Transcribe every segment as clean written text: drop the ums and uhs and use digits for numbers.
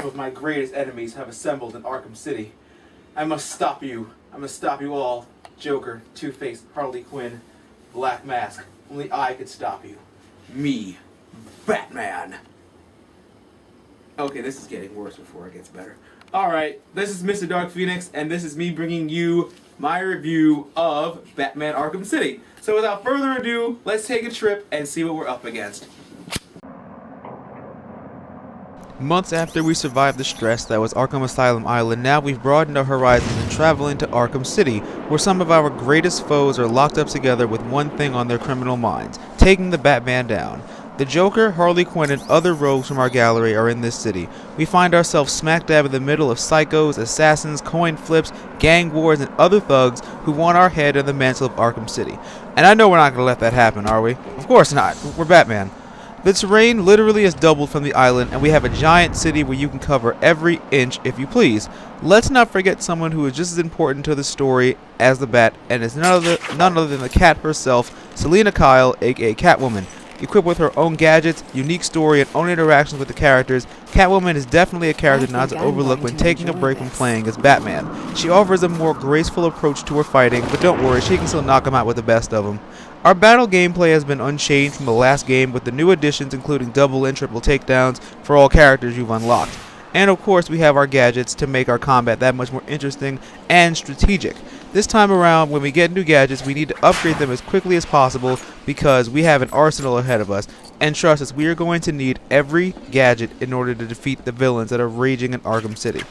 of my greatest enemies have assembled in Arkham City. I must stop you. I must stop you all. Joker, Two-Face, Harley Quinn, Black Mask. Only I could stop you. Me, Batman. Okay, this is getting worse before it gets better. Alright, this is TheMrDarkPhoenix, and this is me bringing you my review of Batman Arkham City. So without further ado, let's take a trip and see what we're up against. Months after we survived the stress that was Arkham Asylum Island, now we've broadened our horizons and traveling to Arkham City, where some of our greatest foes are locked up together with one thing on their criminal minds: taking the Batman down. The Joker, Harley Quinn, and other rogues from our gallery are in this city. We find ourselves smack dab in the middle of psychos, assassins, coin flips, gang wars, and other thugs who want our head and the mantle of Arkham City. And I know we're not going to let that happen, are we? Of course not. We're Batman. The terrain literally has doubled from the island, and we have a giant city where you can cover every inch if you please. Let's not forget someone who is just as important to the story as the Bat, and is none other than the Cat herself, Selina Kyle, aka Catwoman. Equipped with her own gadgets, unique story, and own interactions with the characters, Catwoman is definitely a character not to overlook when taking a break from playing as Batman. She offers a more graceful approach to her fighting, but don't worry, she can still knock him out with the best of them. Our battle gameplay has been unchanged from the last game, with the new additions including double and triple takedowns for all characters you've unlocked. And of course, we have our gadgets to make our combat that much more interesting and strategic. This time around, when we get new gadgets, we need to upgrade them as quickly as possible because we have an arsenal ahead of us. And trust us, we are going to need every gadget in order to defeat the villains that are raging in Arkham City.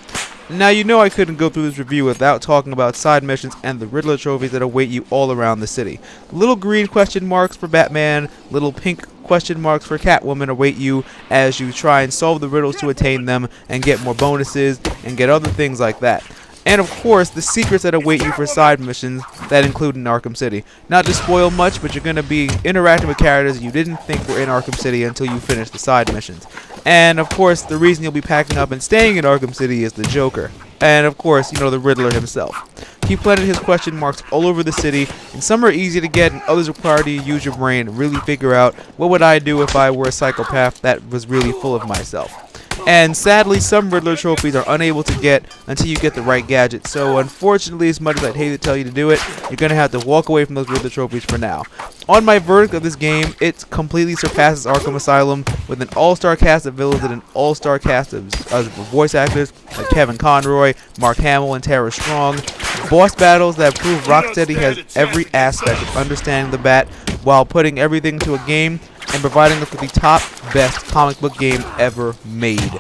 Now, you know I couldn't go through this review without talking about side missions and the Riddler trophies that await you all around the city. Little green question marks for Batman, little pink question marks for Catwoman await you as you try and solve the riddles to attain them and get more bonuses and get other things like that. And of course, the secrets that await you for side missions that include in Arkham City. Not to spoil much, but you're going to be interacting with characters you didn't think were in Arkham City until you finish the side missions. And of course, the reason you'll be packing up and staying in Arkham City is the Joker. And of course, you know, the Riddler himself. He planted his question marks all over the city, and some are easy to get and others require you to use your brain and really figure out what would I do if I were a psychopath that was really full of myself. And sadly, some Riddler trophies are unable to get until you get the right gadget. So unfortunately, as much as I'd hate to tell you to do it, you're going to have to walk away from those Riddler trophies for now. On my verdict of this game, it completely surpasses Arkham Asylum with an all-star cast of villains and an all-star cast of voice actors like Kevin Conroy, Mark Hamill, and Tara Strong. Boss battles that prove Rocksteady has every aspect of understanding the Bat while putting everything to a game and providing us with the top, best comic book game ever made.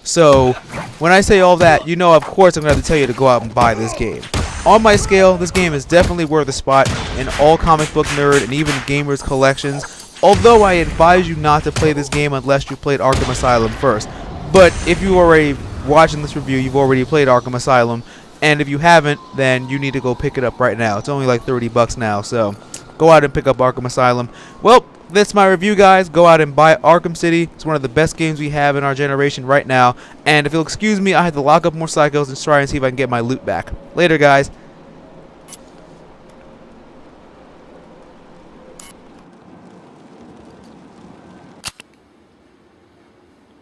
So, when I say all that, you know of course I'm going to have to tell you to go out and buy this game. On my scale, this game is definitely worth a spot in all comic book nerd and even gamers collections, although I advise you not to play this game unless you played Arkham Asylum first. But if you are already watching this review, you've already played Arkham Asylum, and if you haven't, then you need to go pick it up right now. It's only like $30 now, so go out and pick up Arkham Asylum. Well, that's my review, guys. Go out and buy Arkham City. It's one of the best games we have in our generation right now. And if you'll excuse me, I have to lock up more psychos and try and see if I can get my loot back. Later, guys.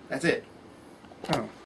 That's it.